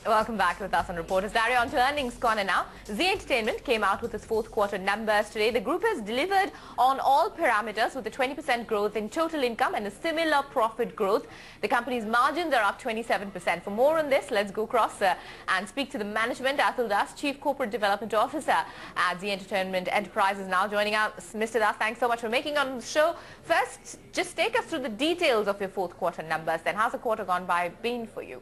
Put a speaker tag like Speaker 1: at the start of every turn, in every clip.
Speaker 1: Welcome back with us on Reporters Diary. On to earnings corner now. Zee Entertainment came out with its fourth quarter numbers today. The group has delivered on all parameters with a 20% growth in total income and a similar profit growth. The company's margins are up 27%. For more on this, let's go across and speak to the management. Atul Das, Chief Corporate Development Officer at Zee Entertainment Enterprises, now joining us. Mr. Das, thanks so much for making on the show. First, just take us through the details of your fourth quarter numbers. Then, how's the quarter gone by been for you?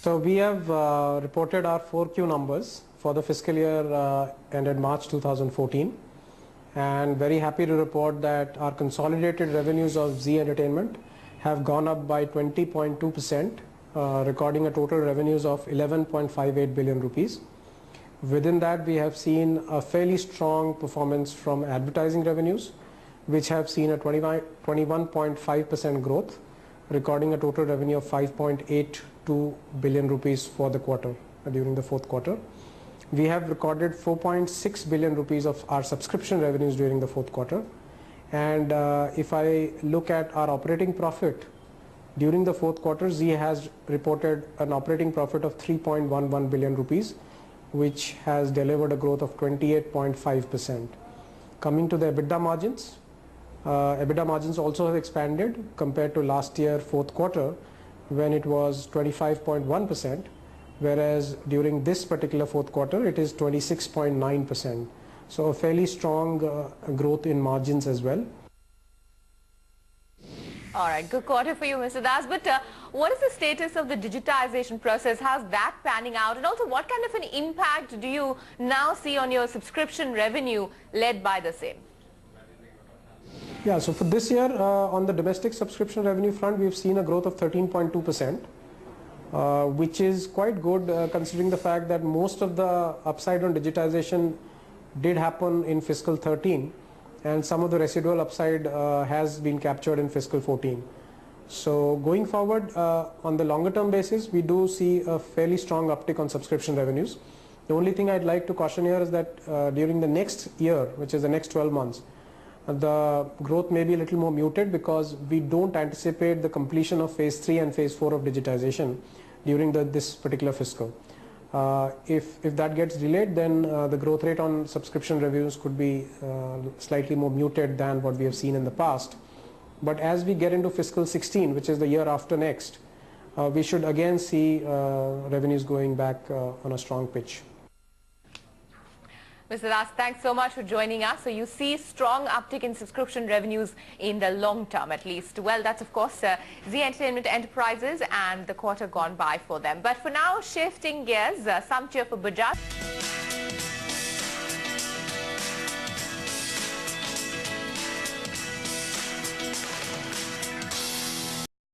Speaker 2: So we have reported our 4Q numbers for the fiscal year ended March 2014, and very happy to report that our consolidated revenues of Zee Entertainment have gone up by 20.2%, recording a total revenues of 11.58 billion rupees. Within that, we have seen a fairly strong performance from advertising revenues, which have seen a 21.5% growth, recording a total revenue of 5.82 billion rupees for the quarter, during the fourth quarter. We have recorded 4.6 billion rupees of our subscription revenues during the fourth quarter. And if I look at our operating profit, during the fourth quarter, Zee has reported an operating profit of 3.11 billion rupees, which has delivered a growth of 28.5%. Coming to the EBITDA margins, EBITDA margins also have expanded compared to last year fourth quarter, when it was 25.1%, whereas during this particular fourth quarter it is 26.9%. So a fairly strong growth in margins as well.
Speaker 1: All right, good quarter for you, Mr. Das. But what is the status of the digitization process? How's that panning out? And also, what kind of an impact do you now see on your subscription revenue led by the same?
Speaker 2: Yeah, so for this year, on the domestic subscription revenue front, we've seen a growth of 13.2%, which is quite good considering the fact that most of the upside on digitization did happen in fiscal 13, and some of the residual upside has been captured in fiscal 14. So going forward, on the longer term basis, we do see a fairly strong uptick on subscription revenues. The only thing I'd like to caution here is that during the next year, which is the next 12 months, the growth may be a little more muted because we don't anticipate the completion of phase 3 and phase 4 of digitization during this particular fiscal. If that gets delayed, then the growth rate on subscription revenues could be slightly more muted than what we have seen in the past. But as we get into fiscal 16, which is the year after next, we should again see revenues going back on a strong pitch.
Speaker 1: Mr. Das, thanks so much for joining us. So you see strong uptick in subscription revenues in the long term at least. Well, that's of course Zee Entertainment Enterprises and the quarter gone by for them. But for now, shifting gears, some cheer for Bajaj.